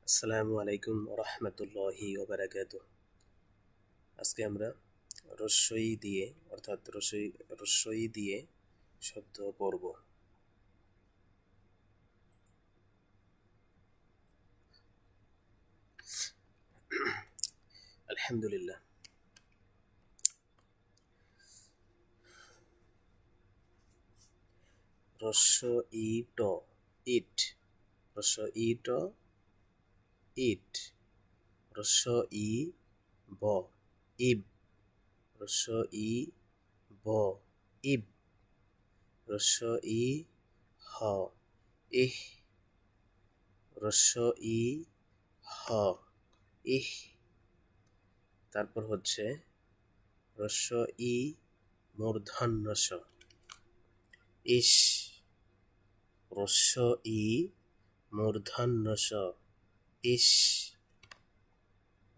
আসসালামু আলাইকুম রহমতুল্লাহি ওবারাকাতুহ। আজকে আমরা রস্বই দিয়ে অর্থাৎ রস্বই দিয়ে শব্দ পড়ব। আলহামদুলিল্লাহ। রস্বই ট ইট, রস্বই ট ইট, রস্বই ব ইব, রস্বই ব ইব, রস্বই হ ইহ, রস্বই হ ইহ। তারপর হচ্ছে রস্বই মূর্ধন্য ষ ইস, রস্বই মূর্ধন্য ষ ইস,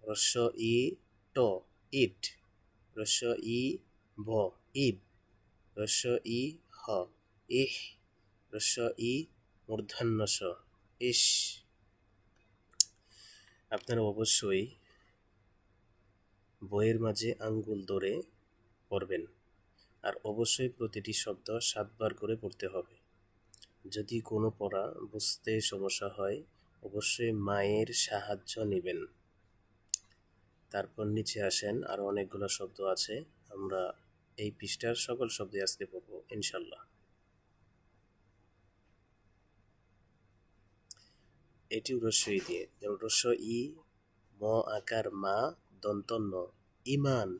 রস্বই ট ইট, রস্বই ব ইব, রস্বই হ ইহ, রস্বই মূর্ধন্য ষ ইস। আপনারা অবশ্যই বইয়ের মাঝে আঙ্গুল ধরে পড়বেন, আর অবশ্যই প্রতিটি শব্দ 7 বার করে পড়তে হবে। যদি কোনো পড়া বুঝতে সমস্যা হয় অবশ্যই মায়ের সাহায্য নেবেন। তারপর নিচে আসেন, আরও অনেকগুলো শব্দ আছে, আমরা এই পৃষ্ঠার সকল শব্দে আজকে পড়ব ইনশাল্লাহ। এটি রস্বই দিয়ে, যেমন রস্বই ম আকার মা দন্ত ন ইমান,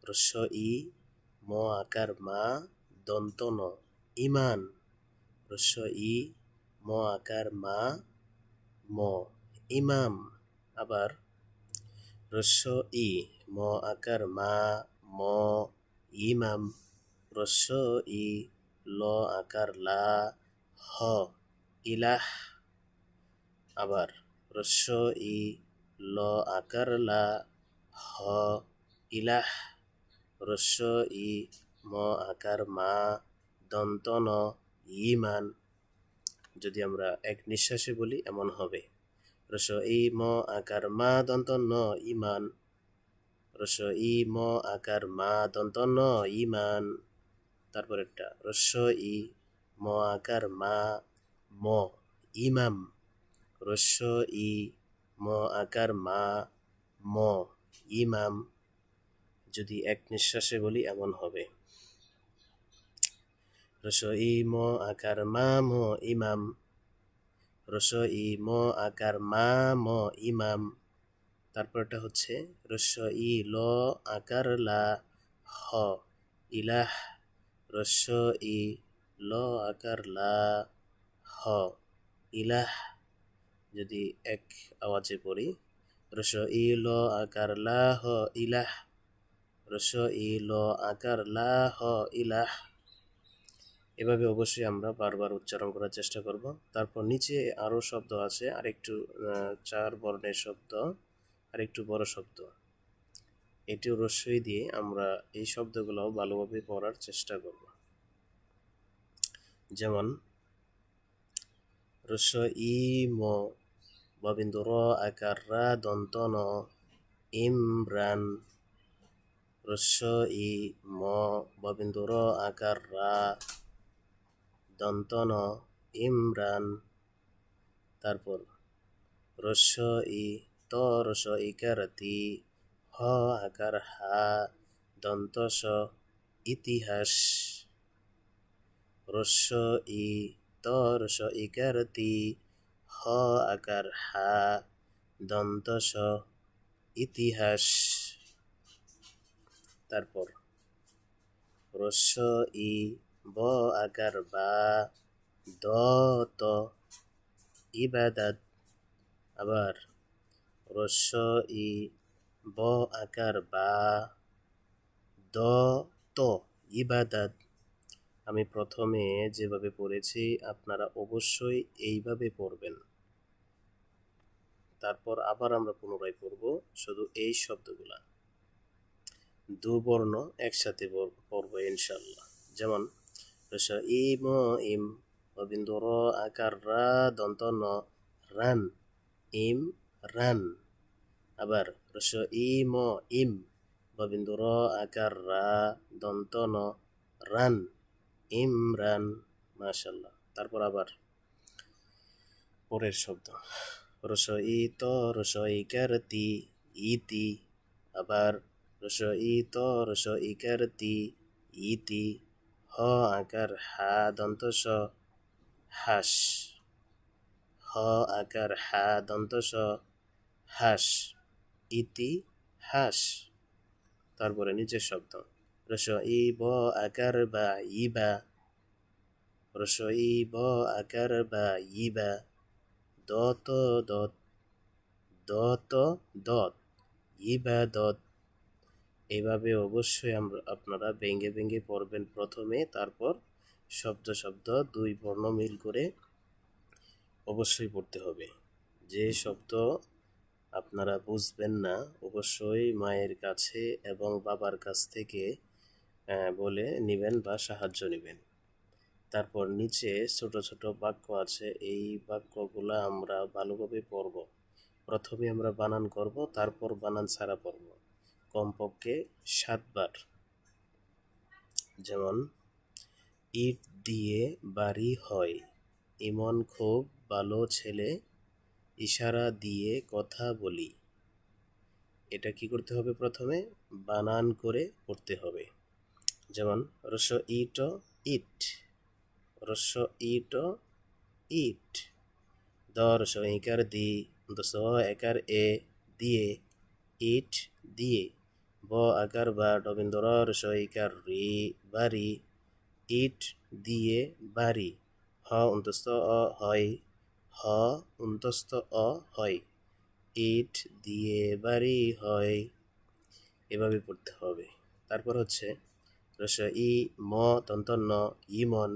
রস্বই ম আকার মা দন্ত ন ইমান, রস্বই ম আকার মা ম ইমাম। আবার রস্বই ম আকার মা ম ইমাম, রস্বই ল আকার লা হ ইলাহ। আবার রস্বই ল আকার লা হ ইলাহ, রস্বই ম আকার মা দন্ত ন ইমান। যদি আমরা এক নিঃশ্বাসে বলি এমন হবে, রস্বই ম আকার মা দন্ত ন ইমান, রস্বই ম আকার মা দন্ত ন ইমান। তারপর একটা রস্বই ম আকার মা ম ইমাম, রস্বই ম আকার মা ম ইমাম। যদি এক নিঃশ্বাসে বলি এমন হবে, রস্বই ম আকার মা ম ইমাম, রস্বই ম আকার মা ম ইমাম। তারপরটা হচ্ছে রস্বই ল আকার লা হ ইলাহ, রস্বই ল আকার লা হ ইলাহ। যদি এক আওয়াজে পড়ি, রস্বই ল আকার লা হ ইলাহ, রস্বই ল আকার লা হ ইলাহ। এভাবে অবশ্যই আমরা বারবার উচ্চারণ করার চেষ্টা করব। তারপর নিচে আরও শব্দ আছে, আরেকটু 4 বর্ণের শব্দ, আরেকটু বড় শব্দ। এটিও রস্বই দিয়ে আমরা এই শব্দগুলোও ভালোভাবে পড়ার চেষ্টা করব। যেমন রস্বই ম ববিন্দু র আকার রা দন্ত ন ইমরান, রস্বই ম ববিন্দু র আকার রা দন্ত ন ইমরান। তারপর রস্বই ত রস্বই কারতি হ আকার হা দন্ত স ইতিহাস, রস্বই ত রস্বই কারতি হ আকার হা দন্ত স ইতিহাস। তারপর রস্বই ব আকার বা দ ত ইবাদাত। আবার রস্বই ব আকার বা দ ত ইবাদাত। আমি প্রথমে যেভাবে পড়েছি আপনারা অবশ্যই এইভাবে পড়বেন। তারপর আবার আমরা পুনরায় পড়ব শুধু এই শব্দগুলা, দুবর্ণ একসাথে পড়ব ইনশাল্লাহ। যেমন রস্বই ম ইম ববিন্দু র আকার রা দন্ত ন রান ইম রান। আবার রস ই ম ইম ববিন্দু র আকার রা দন্ত ন রান ইমরান। মাশাল্লাহ। তারপর আবার পরের শব্দ রস ই ত রস ইকার তি ইতি। আবার রস ই ত রস ইকার তি ইতি। হ আকার হা দন্ত স হাস। হ আকার হা দন্ত স হাস ইতি হাস। তারপরে নিচের শব্দ রস ই ব আকার বা ইবা। রস ই ব আকার বা ইবা দত দত দত দত ইবাদত। এভাবে অবশ্যই আপনারা ভেঙে ভেঙে পড়বেন প্রথমে, তারপর শব্দ শব্দ দুই বর্ণ মিল করে অবশ্যই পড়তে হবে। যে শব্দ আপনারা বুঝবেন না অবশ্যই মায়ের কাছে এবং বাবার কাছ থেকে বলে নেবেন বা সাহায্য নেবেন। তারপর নিচে ছোট ছোট বাক্য আছে, এই বাক্যগুলো আমরা ভালোভাবে পড়ব। প্রথমে আমরা বানান করব, তারপর বানান ছাড়া পড়ব কমপক্ষে 7 বার। যেমন ইট দিয়ে বাড়ি হয়, ইমন খুব ভালো ছেলে, ইশারা দিয়ে কথা বলি। এটা কি করতে হবে? প্রথমে বানান করে পড়তে হবে। যেমন রস ইট ইট, রস ইট ইট। দ রস ইকার দি, দস একার এ দিয়ে, ইট দিয়ে। ব আকার বা ডবিন্দর রস ইকার রি বাড়ি, ইট দিয়ে বাড়ি। হ অন্তস্থ অ হয়, হ অন্তস্থ অ হয়, ইট দিয়ে বাড়ি হয়। এভাবে পড়তে হবে। তারপর হচ্ছে রস ই ম তন্তন্য ইমন।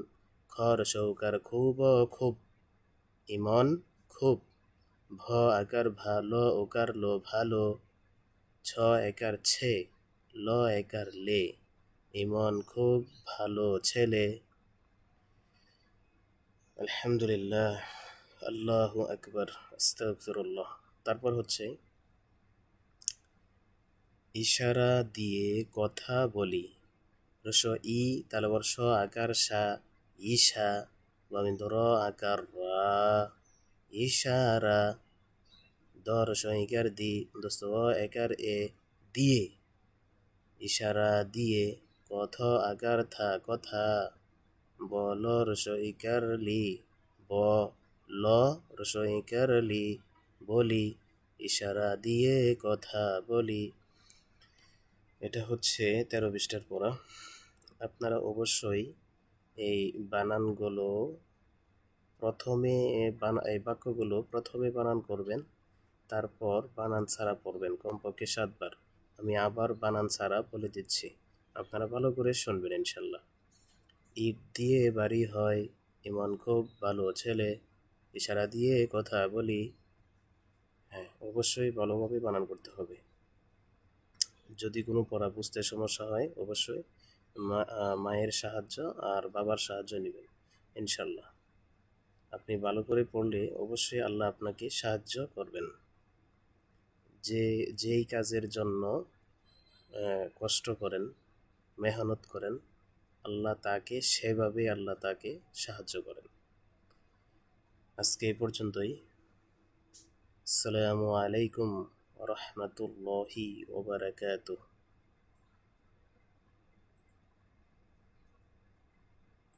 খ রস উকার খুব খুব, ইমন খুব। ভ আকার ভালো ওকার লো ভালো। ছ একার ছে, ল একার লে, ইমন খুব ভালো ছেলে। আলহামদুলিল্লাহ, আল্লাহু আকবার, আস্তাগফিরুল্লাহ। তারপর হচ্ছে ইশারা দিয়ে কথা বলি। রস ই তালবর্ষ আকার সা, ইশা বামিন্দর আকার রা, ইশারা। দ রস ইকার দি, দস্ত একার এ দিয়ে, ইশারা দিয়ে। কথ আকার থা কথা, বল রস ইকার লি, ব ল রস ইকার লি বলি, ইশারা দিয়ে কথা বলি। এটা হচ্ছে 13 পৃষ্ঠার পড়া। আপনারা অবশ্যই এই বানানগুলো প্রথমে এই বাক্যগুলো প্রথমে বানান করবেন, তারপর বানান ছাড়া পড়বেন কমপক্ষে 7 বার। আমি আবার বানান ছাড়া বলে দিচ্ছি, আপনারা ভালো করে শুনবেন ইনশাল্লাহ। ইট দিয়ে বাড়ি হয়, ইমন খুব ভালো ছেলে, ইশারা দিয়ে কথা বলি। হ্যাঁ, অবশ্যই ভালোভাবে বানান করতে হবে। যদি কোনো পড়া বুঝতে সমস্যা হয় অবশ্যই মায়ের সাহায্য আর বাবার সাহায্য নেবেন ইনশাল্লাহ। আপনি ভালো করে পড়লে অবশ্যই আল্লাহ আপনাকে সাহায্য করবেন। যেই কাজের জন্য কষ্ট করেন, মেহনত করেন, আল্লাহ তাকে সাহায্য করেন। আজকে এই পর্যন্তই। আসসালামু আলাইকুম ওয়া রাহমাতুল্লাহি ওয়া বারাকাতুহু।